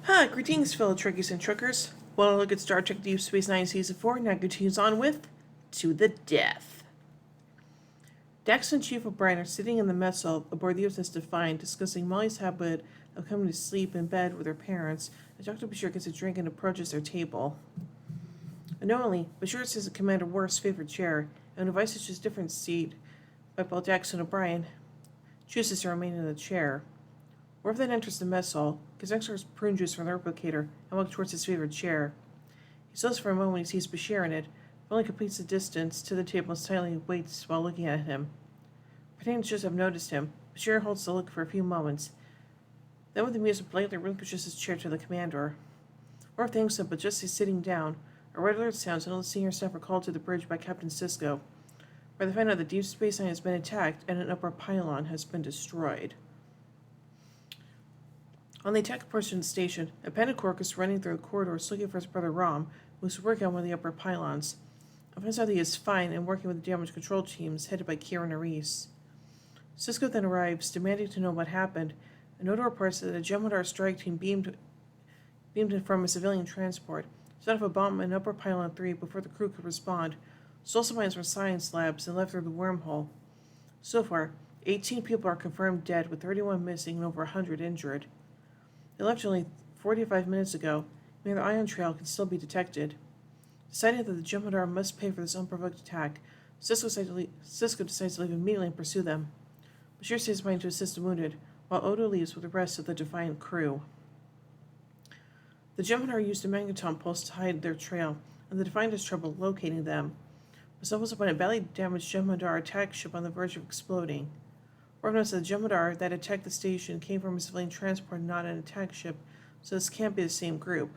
Hi, greetings, fellow Trekkies and Truckers. Well, look at Star Trek Deep Space Nine Season 4 now continues on with To the Death. Dax and Chief O'Brien are sitting in the mess hall aboard the USS Defiant discussing Molly's habit of coming to sleep in bed with her parents as Dr. Bashir gets a drink and approaches their table. Unknowingly, Bashir sits in Commander Worf's favorite chair and invites to choose a different seat, while Dax and O'Brien chooses to remain in the chair. Worf then enters the mess hall, gets extra prune juice from the replicator, and walks towards his favorite chair. He stills for a moment when he sees Bashir in it, but only completes the distance to the table and silently waits while looking at him. Pretending to just have noticed him, Bashir holds the look for a few moments. Then with the music politely relinquishes his chair to the commander. Worf thanks him, but just as he's sitting down, a red alert sounds and all the senior staff are called to the bridge by Captain Sisko, where they find out that Deep Space Nine has been attacked and an upper pylon has been destroyed. On the attack portion of the station, a panicked Quark is running through the corridors looking for his brother Rom, who's working on one of the upper pylons. It finds out that he is fine and working with the damage control teams headed by Kira Nerys. Sisko then arrives, demanding to know what happened, and Odo reports that a Jem'Hadar strike team beamed in from a civilian transport, set off a bomb in Upper Pylon 3 before the crew could respond, stole supplies from science labs, and left through the wormhole. So far, 18 people are confirmed dead, with 31 missing and over 100 injured. They left only 45 minutes ago, meaning the ion trail can still be detected. Deciding that the Jem'Hadar must pay for this unprovoked attack, Sisko decides to leave immediately and pursue them. Bashir stays behind to assist the wounded, while Odo leaves with the rest of the Defiant crew. The Jem'Hadar used a magneton pulse to hide their trail, and the Defiant has trouble locating them. But stumbles upon a badly damaged Jem'Hadar attack ship on the verge of exploding. Worf notes that the Jem'Hadar that attacked the station came from a civilian transport, not an attack ship, so this can't be the same group.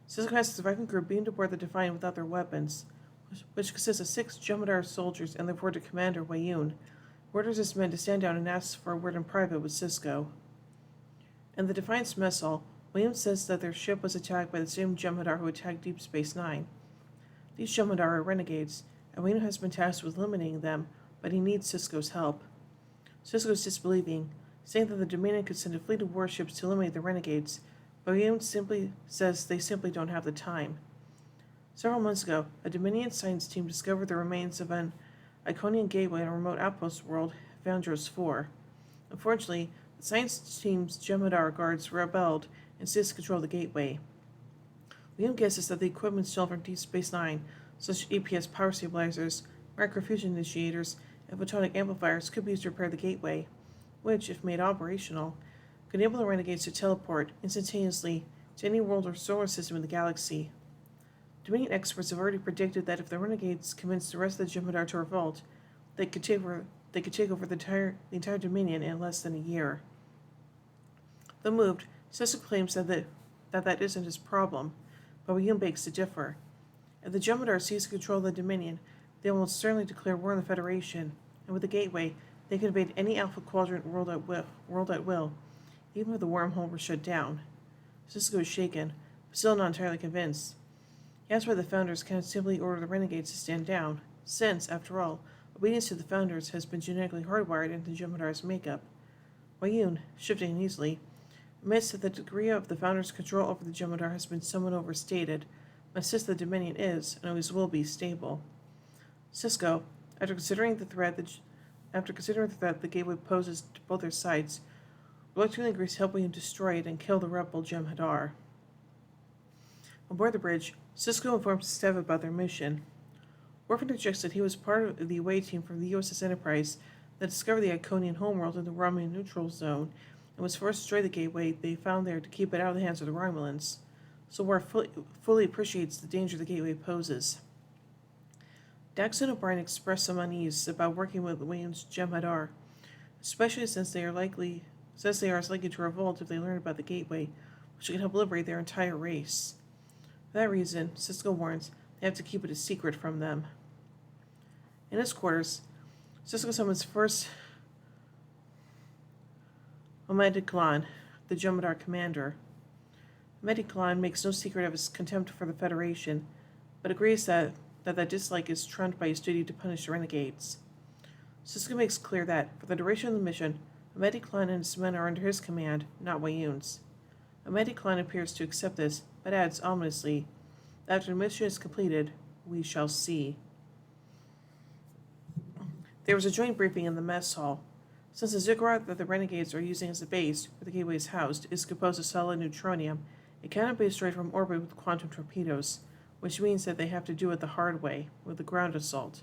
Sisko has the surviving group beamed aboard the Defiant without their weapons, which consists of 6 Jem'Hadar soldiers and their forward commander, Weyoun, who orders his men to stand down and asks for a word in private with Sisko. In the Defiant's mess hall, Weyoun says that their ship was attacked by the same Jem'Hadar who attacked Deep Space Nine. These Jem'Hadar are renegades, and Weyoun has been tasked with eliminating them, but he needs Sisko's help. Sisko is disbelieving, saying that the Dominion could send a fleet of warships to eliminate the renegades, but Weyoun simply says they simply don't have the time. Several months ago, a Dominion science team discovered the remains of an Iconian gateway in a remote outpost world, Vandros 4. Unfortunately, the science team's Jem'Hadar guards rebelled and seized control of the gateway. Weyoun guesses that the equipment stolen from Deep Space Nine, such as EPS power stabilizers, microfusion initiators, and photonic amplifiers, could be used to repair the gateway, which, if made operational, could enable the renegades to teleport instantaneously to any world or solar system in the galaxy. Dominion experts have already predicted that if the renegades convince the rest of the Jem'Hadar to revolt, they could take over the entire Dominion in less than a year. Though moved, Sisko claims that isn't his problem, but Weyoun begs to differ. If the Jem'Hadar seize control of the Dominion, they will certainly declare war on the Federation, and with the Gateway, they can invade any Alpha Quadrant world at will, even if the wormhole were shut down. Sisko is shaken, but still not entirely convinced. He asks why the Founders can't simply order the renegades to stand down, since, after all, obedience to the Founders has been genetically hardwired into Jem'Hadar's makeup. Weyoun, shifting uneasily, admits that the degree of the Founders' control over the Jem'Hadar has been somewhat overstated, but insists the Dominion is, and always will be, stable. Sisko, after considering the threat the Gateway poses to both their sides, reluctantly agrees to help Weyoun destroy it and kill the rebel Jem'Hadar. Aboard the bridge, Sisko informs Steve about their mission. Worf interjects that he was part of the away team from the USS Enterprise that discovered the Iconian homeworld in the Romulan neutral zone and was forced to destroy the Gateway they found there to keep it out of the hands of the Romulans. So Worf fully appreciates the danger the Gateway poses. Dax and O'Brien express some unease about working with Weyoun's Jem'Hadar, especially since they are as likely to revolt if they learn about the Gateway, which can help liberate their entire race. For that reason, Sisko warns they have to keep it a secret from them. In his quarters, Sisko summons first Omedi Klan, the Jem'Hadar commander. Omedi Klan makes no secret of his contempt for the Federation, but agrees that dislike is trumped by his duty to punish the renegades. Sisko makes clear that, for the duration of the mission, Omedi Klan and his men are under his command, not Weyoun's. Amedi Klein appears to accept this, but adds ominously, "After the mission is completed, we shall see." There was a joint briefing in the mess hall. Since the ziggurat that the renegades are using as a base, where the gateway is housed, is composed of solid neutronium, it cannot be destroyed from orbit with quantum torpedoes, which means that they have to do it the hard way, with a ground assault.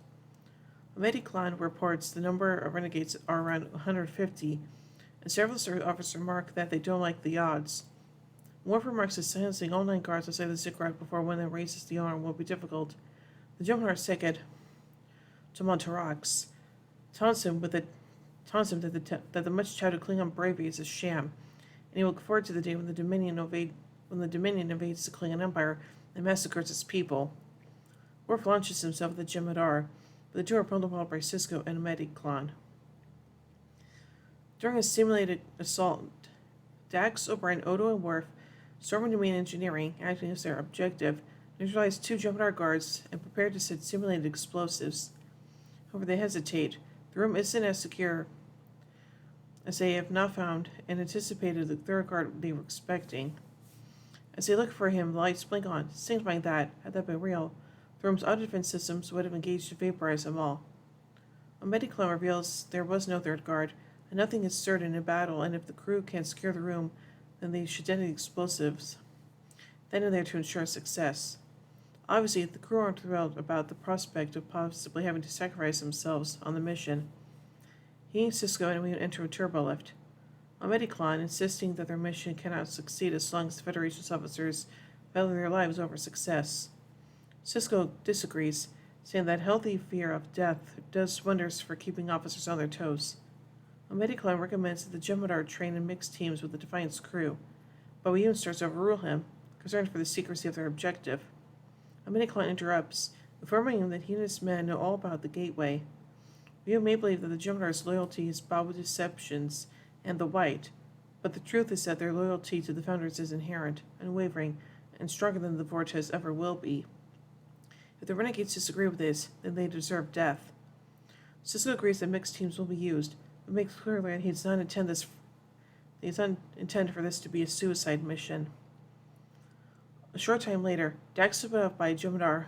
Amedi Klein reports the number of renegades are around 150, and several officers remark that they don't like the odds. Worf remarks that silencing all 9 guards outside the ziggurat before one of them raises the alarm will be difficult. The Jem'Hadar Seked to Montarax taunts him that the much-touted Klingon bravery is a sham, and he will look forward to the day when the Dominion invades the Klingon Empire and massacres its people. Worf launches himself at the Jem'Hadar, but the two are pulled apart by Sisko and Amedi Klein. During a simulated assault, Dax, O'Brien, Odo, and Worf storm into main engineering, acting as their objective, neutralize 2 Jem'Hadar guards, and prepare to set simulated explosives. However, they hesitate. The room isn't as secure as they have not found and anticipated the third guard they were expecting. As they look for him, the lights blink on, signifying that, had that been real, the room's auto defense systems would have engaged to vaporize them all. Amedi Klein reveals there was no third guard, and nothing is certain in battle, and if the crew can't secure the room, then they should detonate explosives, then and there to ensure success. Obviously, the crew aren't thrilled about the prospect of possibly having to sacrifice themselves on the mission. He and Sisko and William enter a turbolift. Amedi Klein, insisting that their mission cannot succeed as long as the Federation's officers value their lives over success. Sisko disagrees, saying that healthy fear of death does wonders for keeping officers on their toes. Amedi Klein recommends that the Jem'Hadar train in mixed teams with the Defiant's crew, but William starts to overrule him, concerned for the secrecy of their objective. Amedi Klein interrupts, informing him that he and his men know all about the gateway. William may believe that the Jem'Hadar's loyalty is bought with deceptions and the white, but the truth is that their loyalty to the Founders is inherent, unwavering, and stronger than the Vortex ever will be. If the Renegades disagree with this, then they deserve death. Sisko agrees that mixed teams will be used, but makes clear that he does not intend for this to be a suicide mission. A short time later, Dax is put up by Jem'Hadar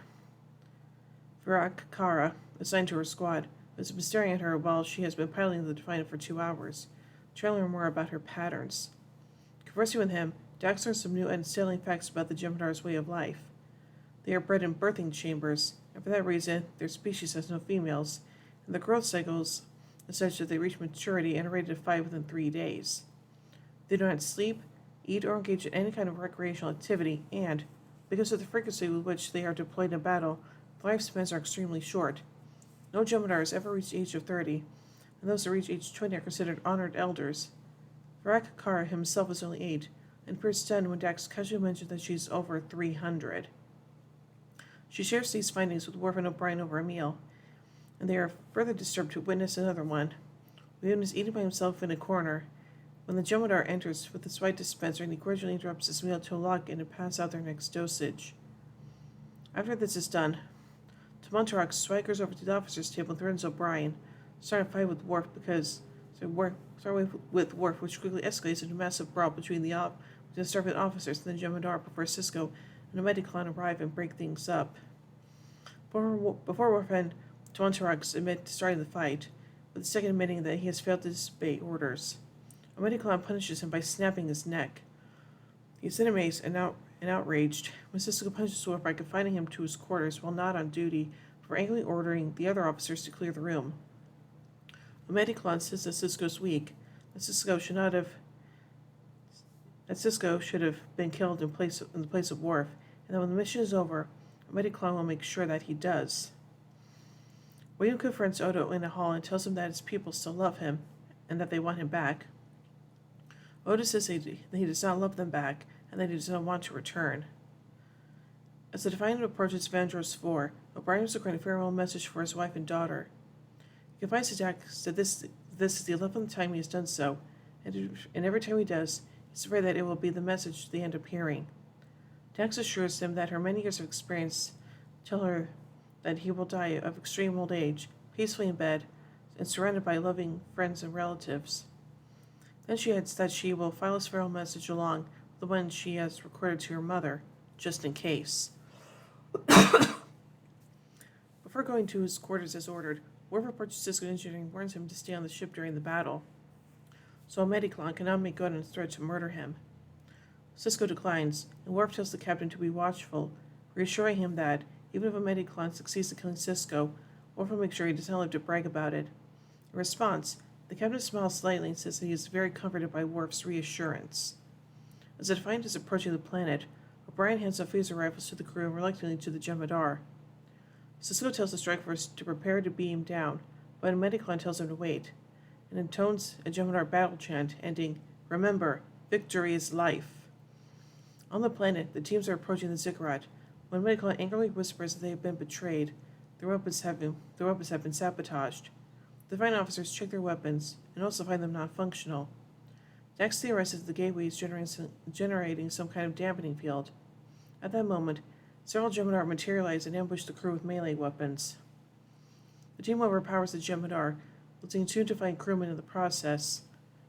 Virak Kara, assigned to her squad, who has been staring at her while she has been piloting the Defiant for 2 hours, trying to learn more about her patterns. Conversing with him, Dax learns some new and unsettling facts about the Jem'Hadar's way of life. They are bred in birthing chambers, and for that reason, their species has no females, and the growth cycles are such that they reach maturity and are ready to fight within 3 days. They do not sleep, eat, or engage in any kind of recreational activity, and, because of the frequency with which they are deployed in battle, their lifespans are extremely short. No Jem'Hadar has ever reached the age of 30, and those that reach age 20 are considered honored elders. Virak Kara himself is only 8, and appears stunned when Dax casually mentions that she's over 300. She shares these findings with Worf and O'Brien over a meal, and they are further disturbed to witness another one. William is eating by himself in a corner when the Jem'Hadar enters with his white dispenser, and he grudgingly interrupts his meal to unlock and to pass out their next dosage. After this is done, Tamantarak swaggers over to the officer's table and threatens O'Brien, starting a fight with Worf which quickly escalates into a massive brawl between the Starfleet officers and the Jem'Hadar before Sisko and Amedi Klein arrive and break things up. Before Worf and Tamantarak admit to starting the fight, with the second admitting that he has failed to disobey orders. Amedi Klein punishes him by snapping his neck. He is then amazed and outraged when Sisko punches Worf by confining him to his quarters while not on duty for angrily ordering the other officers to clear the room. Amedi Klein says that Sisko is weak, that Sisko should have been killed in the place of Worf, and that when the mission is over, Amedi Klein will make sure that he does. William confronts Odo in a hall and tells him that his people still love him, and that they want him back. Odo says that he does not love them back, and that he does not want to return. As the Defiant approaches Vandros 4, O'Brien is recording a farewell message for his wife and daughter. He confides to Dax that this is the 11th time he has done so, and every time he does, he's afraid that it will be the message they end up hearing. Dax assures him that her many years of experience tell her that he will die of extreme old age, peacefully in bed, and surrounded by loving friends and relatives. Then she adds that she will file his farewell message along the one she has recorded to her mother, just in case. Before going to his quarters as ordered, Worf reports to Sisko Engineering and warns him to stay on the ship during the battle, so Mediclon cannot make good on his threat to murder him. Sisko declines, and Worf tells the captain to be watchful, reassuring him that, even if a Mediclon succeeds in killing Sisko, Worf will make sure he does not live to brag about it. In response, the captain smiles slightly and says that he is very comforted by Worf's reassurance. As the Defiant is approaching the planet, O'Brien hands off phaser rifles to the crew and reluctantly to the Jem'Hadar. Sisko tells the strike force to prepare to beam down, but a Mediclon tells him to wait, and intones a Jem'Hadar battle chant ending, "Remember, victory is life." On the planet, the teams are approaching the Ziggurat, when Mediclon angrily whispers that they have been betrayed. Their weapons have been sabotaged. The Defiant officers check their weapons, and also find them non-functional. Dax theorizes that the gateway is generating some kind of dampening field. At that moment, several Jem'Hadar materialize and ambush the crew with melee weapons. The team overpowers the Jem'Hadar, losing two Defiant crewmen in the process.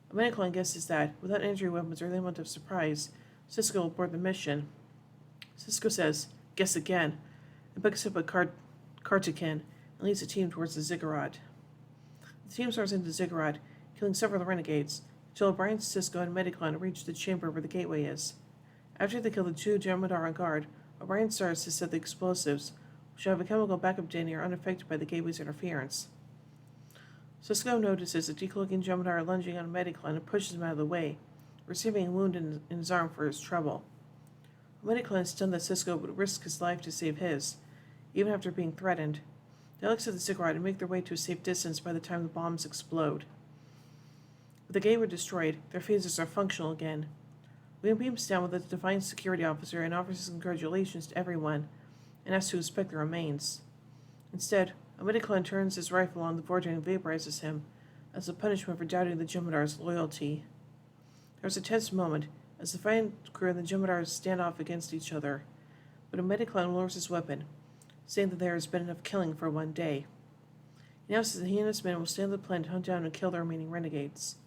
A Mediclon guesses that, without injury weapons or the element of surprise, Sisko will board the mission. Sisko says, "Guess again," and picks up a Kartikin and leads the team towards the Ziggurat. The team starts into the Ziggurat, killing several renegades, until O'Brien, Sisko, and Mediclon reach the chamber where the gateway is. After they kill the two Jem'Hadar on guard, O'Brien starts to set the explosives, which have a chemical backup day and are unaffected by the gateway's interference. Sisko notices a decloaking Jem'Hadar lunging on a Mediclon and pushes him out of the way, receiving a wound in his arm for his trouble. A Mediclon is stunned that Sisko would risk his life to save his, even after being threatened. They exit the Ziggurat and make their way to a safe distance by the time the bombs explode. With the gateway destroyed, their phasers are functional again. William beams down with a Defiant security officer and offers his congratulations to everyone, and asks to inspect the remains. Instead, a Mediclon turns his rifle on the Vortigern and vaporizes him, as a punishment for doubting the Jem'Hadar's loyalty. There is a tense moment, as the Defiant crew and the Jem'Hadar stand off against each other, but a Mediclon lowers his weapon, saying that there has been enough killing for one day. He announces that he and his men will stay on the planet to hunt down and kill the remaining renegades.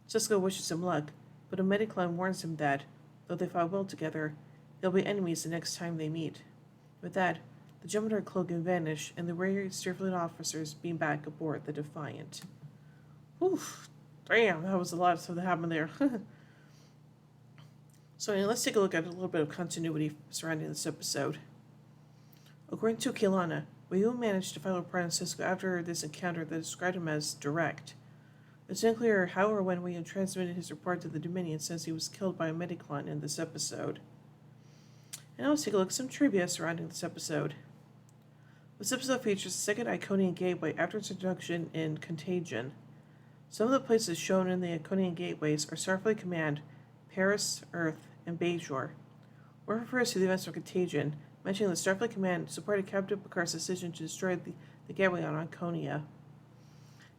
Sisko wishes him luck, but a Mediclon warns him that, though they fought well together, they'll be enemies the next time they meet. With that, the Jem'Hadar cloak can vanish, and the weary Starfleet officers beam back aboard the Defiant. Oof, damn, that was a lot of stuff that happened there. So let's take a look at a little bit of continuity surrounding this episode. According to Kilana, Wayuu managed to follow O'Brien and Sisko after this encounter that described him as direct. It's unclear how or when Wayuu transmitted his report to the Dominion since he was killed by a Mediclon in this episode. And now let's take a look at some trivia surrounding this episode. This episode features the second Iconian gateway after its introduction in Contagion. Some of the places shown in the Iconian gateways are Starfleet Command, Paris, Earth, and Bajor. Worf refers to the events of Contagion, mentioning that Starfleet Command supported Captain Picard's decision to destroy the gateway on Iconia.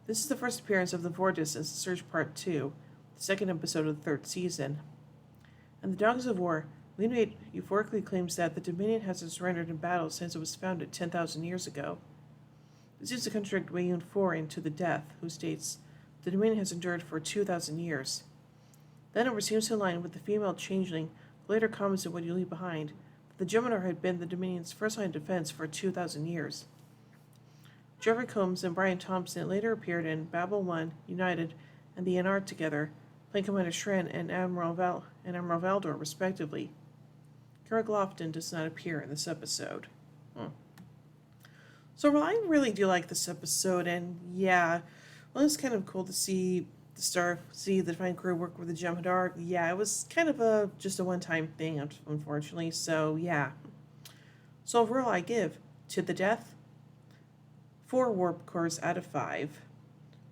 This is the first appearance of the Vortis since The Surge Part 2, the second episode of the third season. In The Dogs of War, Leonid euphorically claims that the Dominion hasn't surrendered in battle since it was founded 10,000 years ago. This seems to contradict Wayun Foran to the death, who states, "The Dominion has endured for 2,000 years." That number seems to align with the female changeling who later comments in What You Leave Behind that the Jem'Hadar had been the Dominion's first line of defense for 2,000 years. Jeffrey Combs and Brian Thompson later appeared in Babel 1, United, and the NR together, playing Commander Shren and Admiral Valdor, respectively. Kara Lofton does not appear in this episode. So I really do like this episode, and yeah, well, it's kind of cool to see the Defiant crew work with the Jem'Hadar. Yeah, it was kind of just a one-time thing, unfortunately, so yeah. So overall, I give To the Death 4 warp cores out of 5.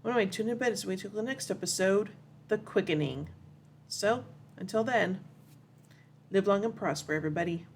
Anyway, tune in bed as we take the next episode, The Quickening. So, until then, live long and prosper, everybody.